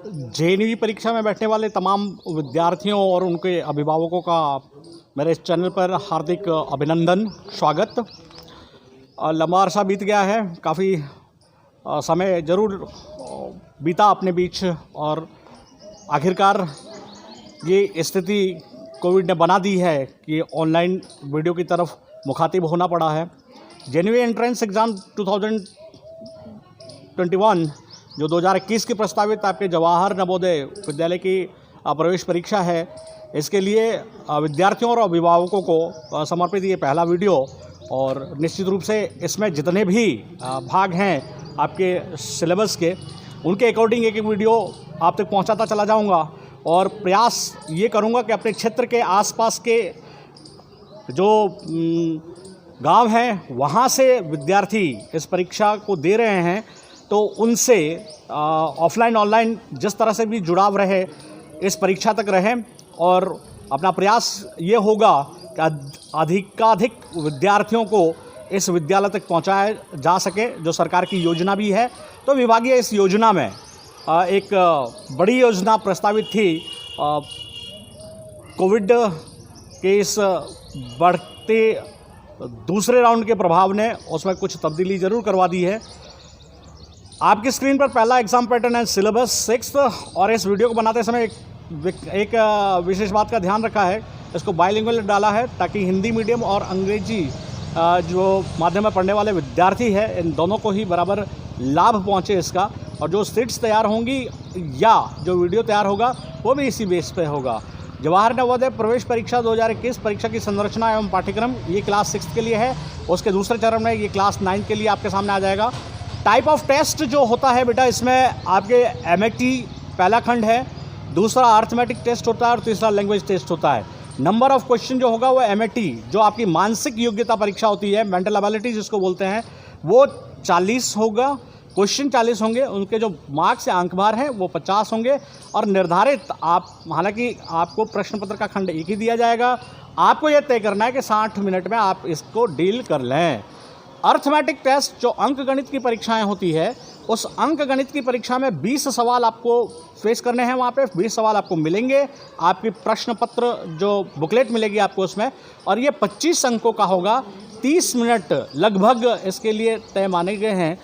JEE परीक्षा में बैठने वाले तमाम विद्यार्थियों और उनके अभिभावकों का मेरे इस चैनल पर हार्दिक अभिनंदन, स्वागत। लंबा अरसा बीत गया है, काफ़ी समय ज़रूर बीता अपने बीच और आखिरकार ये स्थिति कोविड ने बना दी है कि ऑनलाइन वीडियो की तरफ मुखातिब होना पड़ा है। जेईई एंट्रेंस एग्ज़ाम 2021 जो 2021 की प्रस्तावित आपके जवाहर नवोदय विद्यालय की प्रवेश परीक्षा है, इसके लिए विद्यार्थियों और अभिभावकों को समर्पित ये पहला वीडियो। और निश्चित रूप से इसमें जितने भी भाग हैं आपके सिलेबस के, उनके अकॉर्डिंग एक वीडियो आप तक पहुंचाता चला जाऊंगा और प्रयास ये करूंगा कि अपने क्षेत्र के आसपास के जो गांव हैं वहां से विद्यार्थी इस परीक्षा को दे रहे हैं तो उनसे ऑफलाइन ऑनलाइन जिस तरह से भी जुड़ाव रहे, इस परीक्षा तक रहे। और अपना प्रयास ये होगा कि अधिकाधिक विद्यार्थियों को इस विद्यालय तक पहुंचाया जा सके, जो सरकार की योजना भी है। तो विभागीय इस योजना में एक बड़ी योजना प्रस्तावित थी। कोविड के इस बढ़ते दूसरे राउंड के प्रभाव ने उसमें कुछ तब्दीली ज़रूर करवा दी है। आपकी स्क्रीन पर पहला एग्ज़ाम पैटर्न है सिलेबस 6th, और इस वीडियो को बनाते समय एक विशेष बात का ध्यान रखा है, इसको बाइलिंगुअल डाला है ताकि हिंदी मीडियम और अंग्रेजी जो माध्यम में पढ़ने वाले विद्यार्थी हैं, इन दोनों को ही बराबर लाभ पहुंचे इसका। और जो सीट्स तैयार होंगी या जो वीडियो तैयार होगा वो भी इसी बेस पे होगा। जवाहर नवोदय प्रवेश परीक्षा 2021 परीक्षा की संरचना एवं पाठ्यक्रम, ये क्लास 6 के लिए है। उसके दूसरे चरण में ये क्लास 9 के लिए आपके सामने आ जाएगा। टाइप ऑफ टेस्ट जो होता है बेटा, इसमें आपके एमएटी पहला खंड है, दूसरा अर्थमेटिक टेस्ट होता है और तीसरा लैंग्वेज टेस्ट होता है। नंबर ऑफ क्वेश्चन जो होगा वो एमएटी, जो आपकी मानसिक योग्यता परीक्षा होती है, मेंटल एबिलिटी जिसको बोलते हैं, वो 40 होगा। क्वेश्चन 40 होंगे, उनके जो मार्क्स या अंक भार हैं वो 50 होंगे। और निर्धारित हालांकि आपको प्रश्न पत्र का खंड एक ही दिया जाएगा, आपको यह तय करना है कि 60 मिनट में आप इसको डील कर लें। अर्थमेटिक टेस्ट जो अंक गणित की परीक्षाएं होती है, उस अंक गणित की परीक्षा में 20 सवाल आपको फेस करने हैं। वहाँ पे 20 सवाल आपको मिलेंगे, आपकी प्रश्न पत्र जो बुकलेट मिलेगी आपको उसमें, और ये 25 अंकों का होगा। 30 मिनट लगभग इसके लिए तय माने गए हैं।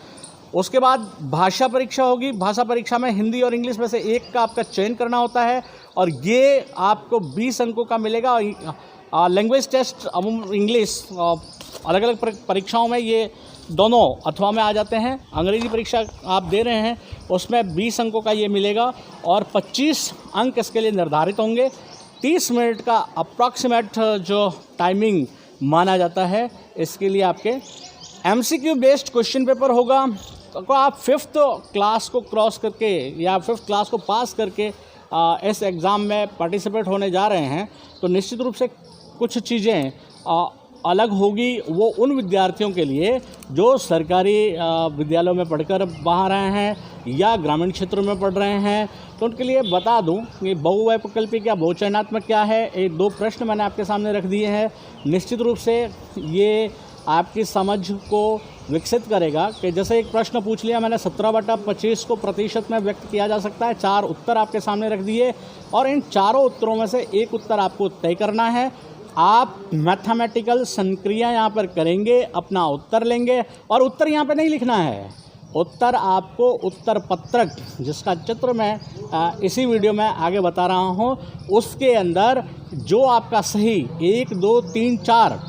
उसके बाद भाषा परीक्षा होगी। भाषा परीक्षा में हिंदी और इंग्लिश में से एक का आपका चयन करना होता है और ये आपको 20 अंकों का मिलेगा। लैंग्वेज टेस्ट इंग्लिश अलग अलग परीक्षाओं में ये दोनों अथवा में आ जाते हैं। अंग्रेजी परीक्षा आप दे रहे हैं उसमें 20 अंकों का ये मिलेगा और 25 अंक इसके लिए निर्धारित होंगे। 30 मिनट का अप्रॉक्सीमेट जो टाइमिंग माना जाता है, इसके लिए आपके एमसीक्यू बेस्ड क्वेश्चन पेपर होगा। तो आप 5th क्लास को क्रॉस करके या 5th क्लास को पास करके इस एग्ज़ाम में पार्टिसिपेट होने जा रहे हैं, तो निश्चित रूप से कुछ चीज़ें अलग होगी वो उन विद्यार्थियों के लिए जो सरकारी विद्यालयों में पढ़कर बाहर आए हैं या ग्रामीण क्षेत्रों में पढ़ रहे हैं। तो उनके लिए बता दूं कि बहुवैकल्पिक या बहुचयनात्मक क्या है। एक 2 प्रश्न मैंने आपके सामने रख दिए हैं। निश्चित रूप से ये आपकी समझ को विकसित करेगा कि जैसे एक प्रश्न पूछ लिया मैंने, 17/25 को प्रतिशत में व्यक्त किया जा सकता है। 4 उत्तर आपके सामने रख दिए और इन चारों उत्तरों में से एक उत्तर आपको तय करना है। आप मैथमेटिकल संक्रिया यहाँ पर करेंगे, अपना उत्तर लेंगे और उत्तर यहाँ पे नहीं लिखना है। उत्तर आपको उत्तर पत्रक, जिसका चित्र मैं इसी वीडियो में आगे बता रहा हूँ, उसके अंदर जो आपका सही 1, 2, 3, 4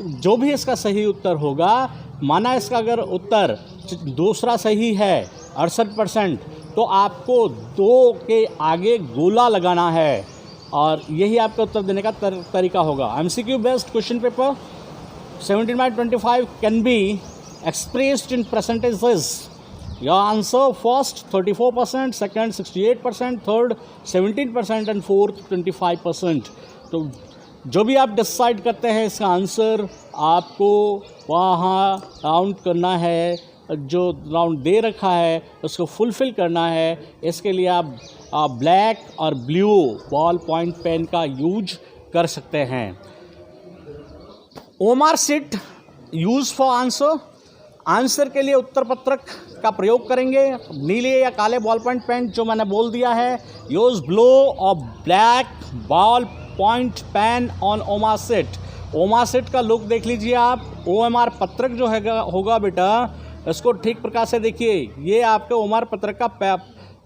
जो भी इसका सही उत्तर होगा, माना इसका अगर उत्तर दूसरा सही है 68%, तो आपको 2 के आगे गोला लगाना है और यही आपका उत्तर देने का तरीका होगा। MCQ based question paper 17/25 can be expressed in percentages. Your answer first 34%, second 68%, third 17% and fourth 25%। तो जो भी आप डिसाइड करते हैं इसका आंसर आपको वहाँ काउंट करना है, जो राउंड दे रखा है उसको फुलफ़िल करना है। इसके लिए आप ब्लैक और ब्लू बॉल पॉइंट पेन का यूज कर सकते हैं। OMR sheet use for answer, answer के लिए उत्तर पत्रक का प्रयोग करेंगे। नीले या काले बॉल पॉइंट पेन जो मैंने बोल दिया है, यूज ब्लू और black ball point pain on ओमा सेट। ओमा सेट का लुक देख लीजिए आप। OMR पत्रक जो है होगा बेटा, इसको ठीक प्रकार से देखिए। ये आपके OMR पत्रक का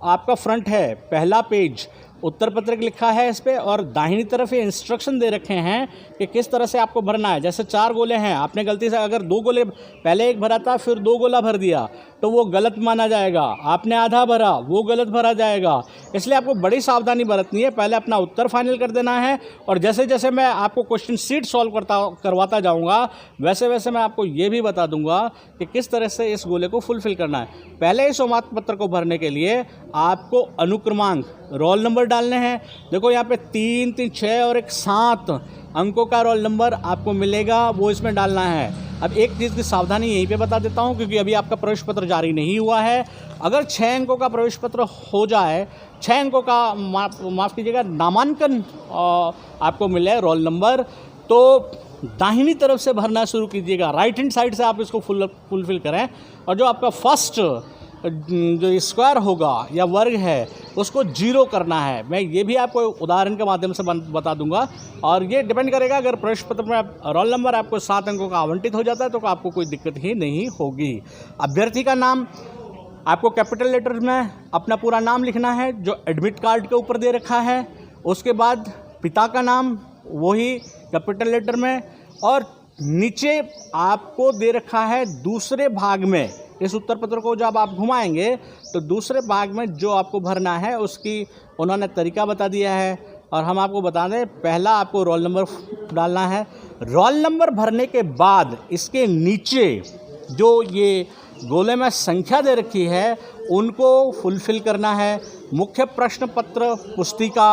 आपका फ्रंट है, पहला पेज उत्तर पत्रक लिखा है इस पर, और दाहिनी तरफ ये इंस्ट्रक्शन दे रखे हैं कि किस तरह से आपको भरना है। जैसे 4 गोले हैं, आपने गलती से अगर 2 गोले पहले एक भरा था फिर 2 गोला भर दिया तो वो गलत माना जाएगा। आपने आधा भरा, वो गलत भरा जाएगा। इसलिए आपको बड़ी सावधानी बरतनी है। पहले अपना उत्तर फाइनल कर देना है, और जैसे जैसे मैं आपको क्वेश्चन शीट सॉल्व करवाता जाऊँगा वैसे वैसे मैं आपको ये भी बता दूंगा कि किस तरह से इस गोले को फुलफिल करना है। पहले इस ओमा पत्र को भरने के लिए आपको अनुक्रमांक, रोल नंबर डालने हैं। देखो यहाँ पे 3, 3, 6 और 7 अंकों का रोल नंबर आपको मिलेगा, वो इसमें डालना है। अब एक चीज़ की सावधानी यहीं पे बता देता हूँ, क्योंकि अभी आपका प्रवेश पत्र जारी नहीं हुआ है। अगर 6 अंकों का प्रवेश पत्र हो जाए, 6 अंकों का माफ़ कीजिएगा नामांकन आपको मिले रोल नंबर, तो दाहिनी तरफ से भरना शुरू कीजिएगा। राइट हैंड साइड से आप इसको फुलफिल करें, और जो आपका फर्स्ट जो स्क्वायर होगा या वर्ग है उसको 0 करना है। मैं ये भी आपको उदाहरण के माध्यम से बता दूंगा, और ये डिपेंड करेगा अगर प्रवेश पत्र में रोल नंबर आपको 7 अंकों का आवंटित हो जाता है तो आपको कोई दिक्कत ही नहीं होगी। अभ्यर्थी का नाम आपको कैपिटल लेटर में अपना पूरा नाम लिखना है जो एडमिट कार्ड के ऊपर दे रखा है। उसके बाद पिता का नाम वही कैपिटल लेटर में, और नीचे आपको दे रखा है दूसरे भाग में। इस उत्तर पत्र को जब आप घुमाएंगे तो दूसरे भाग में जो आपको भरना है उसकी उन्होंने तरीका बता दिया है। और हम आपको बता दें, पहला आपको रोल नंबर डालना है। रोल नंबर भरने के बाद इसके नीचे जो ये गोले में संख्या दे रखी है उनको फुलफिल करना है। मुख्य प्रश्न पत्र पुस्तिका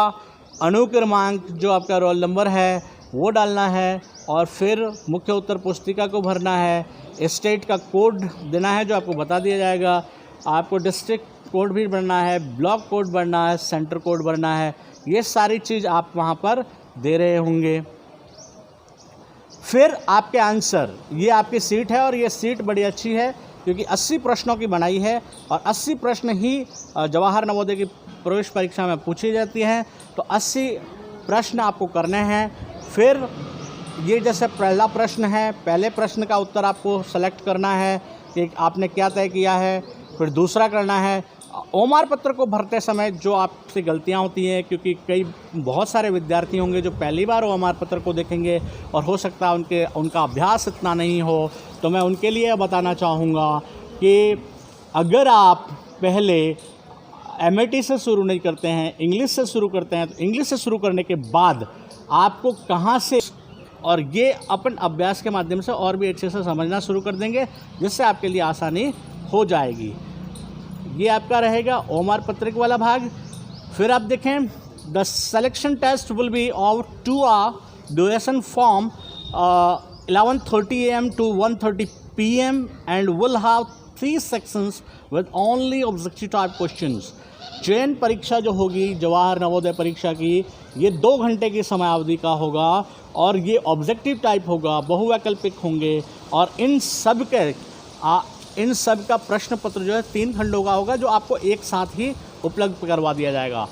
अनुक्रमांक जो आपका रोल नंबर है वो डालना है, और फिर मुख्य उत्तर पुस्तिका को भरना है। स्टेट का कोड देना है जो आपको बता दिया जाएगा। आपको डिस्ट्रिक्ट कोड भी भरना है, ब्लॉक कोड भरना है, सेंटर कोड भरना है। ये सारी चीज़ आप वहाँ पर दे रहे होंगे। फिर आपके आंसर, ये आपकी सीट है, और ये सीट बड़ी अच्छी है क्योंकि 80 प्रश्नों की बनाई है, और 80 प्रश्न ही जवाहर नवोदय की प्रवेश परीक्षा में पूछी जाती हैं। तो 80 प्रश्न आपको करने हैं। फिर ये जैसे पहला प्रश्न है, पहले प्रश्न का उत्तर आपको सेलेक्ट करना है कि आपने क्या तय किया है। फिर दूसरा करना है। OMR पत्र को भरते समय जो आपसे गलतियां होती हैं, क्योंकि बहुत सारे विद्यार्थी होंगे जो पहली बार OMR पत्र को देखेंगे और हो सकता है उनका अभ्यास इतना नहीं हो, तो मैं उनके लिए बताना चाहूँगा कि अगर आप पहले MAT से शुरू नहीं करते हैं, इंग्लिश से शुरू करते हैं, तो इंग्लिश से शुरू करने के बाद आपको कहाँ से, और ये अपन अभ्यास के माध्यम से और भी अच्छे से समझना शुरू कर देंगे, जिससे आपके लिए आसानी हो जाएगी। ये आपका रहेगा OMR पत्रिक वाला भाग। फिर आप देखें, the selection test will be of 2 hour duration from 11:30 AM to 1:30 PM and will have 3 sections with only objective type questions। चयन परीक्षा जो होगी जवाहर नवोदय परीक्षा की, ये 2 घंटे की समयावधि का होगा, और ये ऑब्जेक्टिव टाइप होगा, बहुवैकल्पिक होंगे, और इन सब का प्रश्न पत्र जो है 3 खंडों का होगा जो आपको एक साथ ही उपलब्ध करवा दिया जाएगा।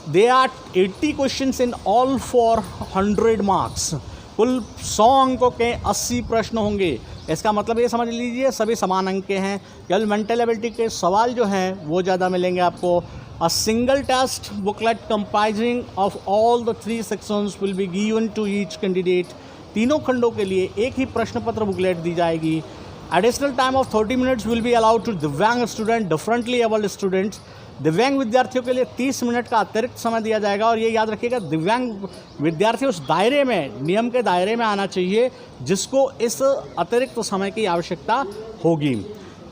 There are 80 questions in all for 100 marks. कुल 100 अंकों के 80 प्रश्न होंगे। इसका मतलब ये समझ लीजिए सभी समान अंक के हैं। केवल मेंटल एबिलिटी के सवाल जो हैं वो ज़्यादा मिलेंगे आपको। A single test booklet comprising of all the 3 sections will be given to each candidate। तीनों खंडों के लिए एक ही प्रश्न पत्र बुकलेट दी जाएगी। Additional time of 30 minutes will be allowed to दिव्यांग स्टूडेंट, डिफरेंटली एबल्ड स्टूडेंट्स। दिव्यांग विद्यार्थियों के लिए 30 मिनट का अतिरिक्त समय दिया जाएगा। और ये याद रखिएगा, दिव्यांग विद्यार्थी उस दायरे में, नियम के दायरे में आना चाहिए जिसको इस अतिरिक्त समय की आवश्यकता होगी।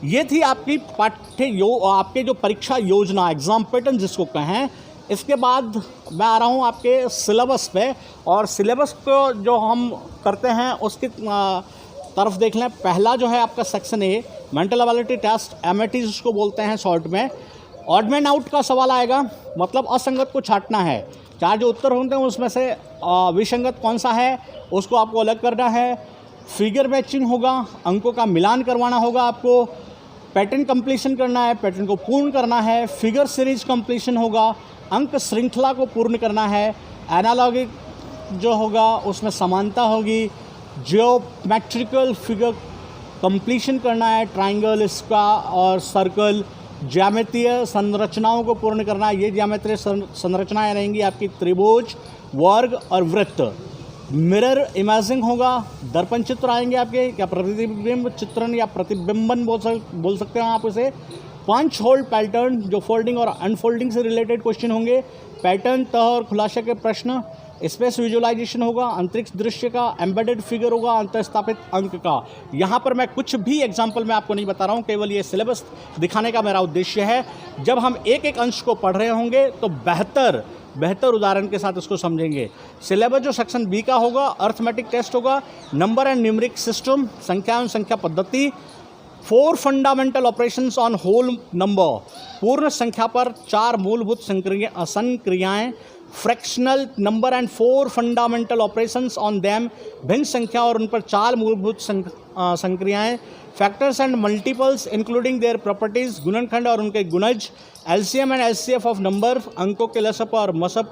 ये थी आपकी आपके जो परीक्षा योजना, एग्ज़ाम पैटर्न जिसको कहें। इसके बाद मैं आ रहा हूँ आपके सिलेबस पे, और सिलेबस को जो हम करते हैं उसकी तरफ देख लें। पहला जो है आपका section A, mental ability test, MAT जिसको बोलते हैं शॉर्ट में। ऑड मैन आउट का सवाल आएगा, मतलब असंगत को छांटना है। 4 जो उत्तर होते हैं उसमें से विसंगत कौन सा है उसको आपको अलग करना है। फिगर मैचिंग होगा, अंकों का मिलान करवाना होगा आपको, पैटर्न कंप्लीशन करना है, पैटर्न को पूर्ण करना है, फिगर सीरीज कंप्लीशन होगा, अंक श्रृंखला को पूर्ण करना है, एनालॉगिक जो होगा उसमें समानता होगी, जियोमेट्रिकल फिगर कंप्लीशन करना है, ट्राइंगल, स्क्वायर और सर्कल, ज्यामितीय संरचनाओं को पूर्ण करना है। ये ज्यामितीय संरचनाएं रहेंगी आपकी त्रिभुज, वर्ग और वृत्त। मिरर इमेजिंग होगा, दर्पण चित्र आएंगे आपके, या प्रतिबिंब चित्रण या प्रतिबिंबन बोल सकते हैं आप उसे। पंच होल पैटर्न जो फोल्डिंग और अनफोल्डिंग से रिलेटेड क्वेश्चन होंगे, पैटर्न, तह और खुलासा के प्रश्न, स्पेस विजुअलाइजेशन होगा, अंतरिक्ष दृश्य का, एम्बेडेड फिगर होगा, अंतःस्थापित अंक का। यहाँ पर मैं कुछ भी एग्जाम्पल मैं आपको नहीं बता रहा हूँ, केवल ये सिलेबस दिखाने का मेरा उद्देश्य है। जब हम एक एक अंश को पढ़ रहे होंगे तो बेहतर उदाहरण के साथ इसको समझेंगे। सिलेबस जो सेक्शन बी का होगा, अर्थमेटिक टेस्ट होगा, नंबर एंड न्यूमेरिक सिस्टम, संख्या एवं संख्या पद्धति, 4 fundamental operations on whole number, पूर्ण संख्या पर 4 मूलभूत संक्रियाएं, fractional number and 4 fundamental operations on them, भिन्न संख्या और उन पर 4 मूलभूत संक्रियाएं, factors and multiples including their properties, गुणनखंड और उनके गुणज, LCM and HCF of number, अंकों के लसप और मसप,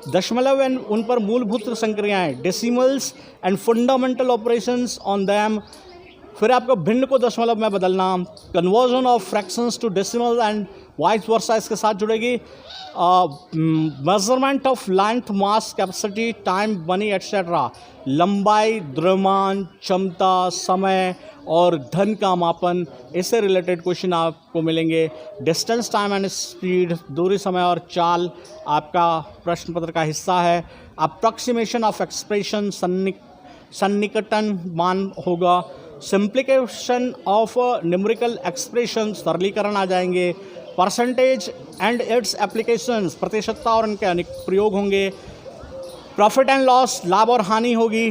दशमलव एंड उन पर मूलभूत संक्रियाएं, decimals and fundamental operations on them, फिर आपको भिन्न को दशमलव में बदलना, conversion of fractions to decimal and vice versa इसके साथ जुड़ेगी, measurement of length, mass, capacity, time, money etcetera, लंबाई, द्रव्यमान, क्षमता, समय और धन का मापन, इससे रिलेटेड क्वेश्चन आपको मिलेंगे। डिस्टेंस, टाइम एंड स्पीड, दूरी, समय और चाल आपका प्रश्न पत्र का हिस्सा है। अप्रॉक्सीमेशन ऑफ एक्सप्रेशन, सन्निकटन मान होगा। सिंप्लीकेशन ऑफ न्यूमेरिकल एक्सप्रेशन, सरलीकरण आ जाएंगे। परसेंटेज एंड इट्स एप्लीकेशंस, प्रतिशतता और इनके अनेक प्रयोग होंगे। प्रॉफिट एंड लॉस, लाभ और हानि होगी।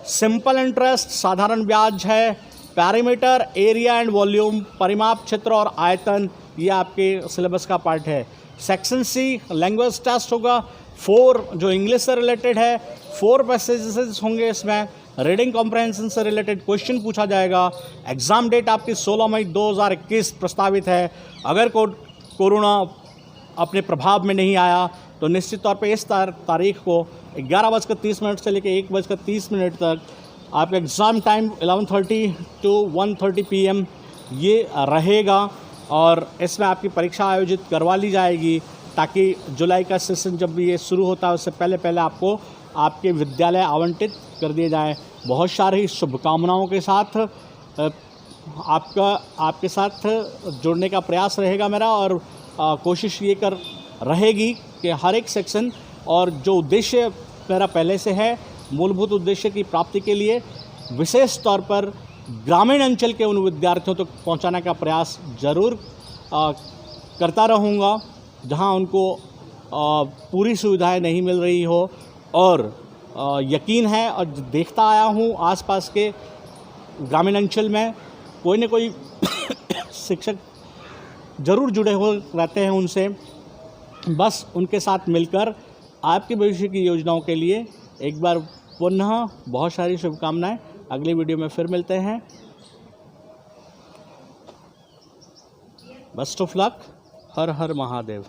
सिंपल इंटरेस्ट, साधारण ब्याज है। पैरामीटर, एरिया एंड वॉल्यूम, परिमाप, क्षेत्र और आयतन, ये आपके सिलेबस का पार्ट है। सेक्शन सी लैंग्वेज टेस्ट होगा, 4 जो इंग्लिश से रिलेटेड है, 4 पैसेजेस होंगे इसमें। रीडिंग कॉम्प्रहेंशन से रिलेटेड क्वेश्चन पूछा जाएगा। एग्ज़ाम डेट आपकी 16 मई 2021 प्रस्तावित है। अगर कोरोना अपने प्रभाव में नहीं आया तो निश्चित तौर पे इस तारीख को 11:30 से लेकर 1:30 तक आपका एग्ज़ाम टाइम 11:30 to 1:30 PM ये रहेगा और इसमें आपकी परीक्षा आयोजित करवा ली जाएगी ताकि जुलाई का सेशन जब भी ये शुरू होता है उससे पहले आपको आपके विद्यालय आवंटित कर दिए जाए। बहुत सारी शुभकामनाओं के साथ आपके साथ जुड़ने का प्रयास रहेगा मेरा और कोशिश ये रहेगी कि हर एक सेक्शन और जो उद्देश्य मेरा पहले से है, मूलभूत उद्देश्य की प्राप्ति के लिए विशेष तौर पर ग्रामीण अंचल के उन विद्यार्थियों तक पहुंचाने का प्रयास ज़रूर करता रहूँगा जहां उनको पूरी सुविधाएं नहीं मिल रही हो। और यकीन है और देखता आया हूँ आसपास के ग्रामीण अंचल में कोई न कोई शिक्षक ज़रूर जुड़े हो रहते हैं उनसे। बस उनके साथ मिलकर आपके भविष्य की योजनाओं के लिए एक बार पुनः बहुत सारी शुभकामनाएं। अगली वीडियो में फिर मिलते हैं। Best of luck. Her her Mahadev.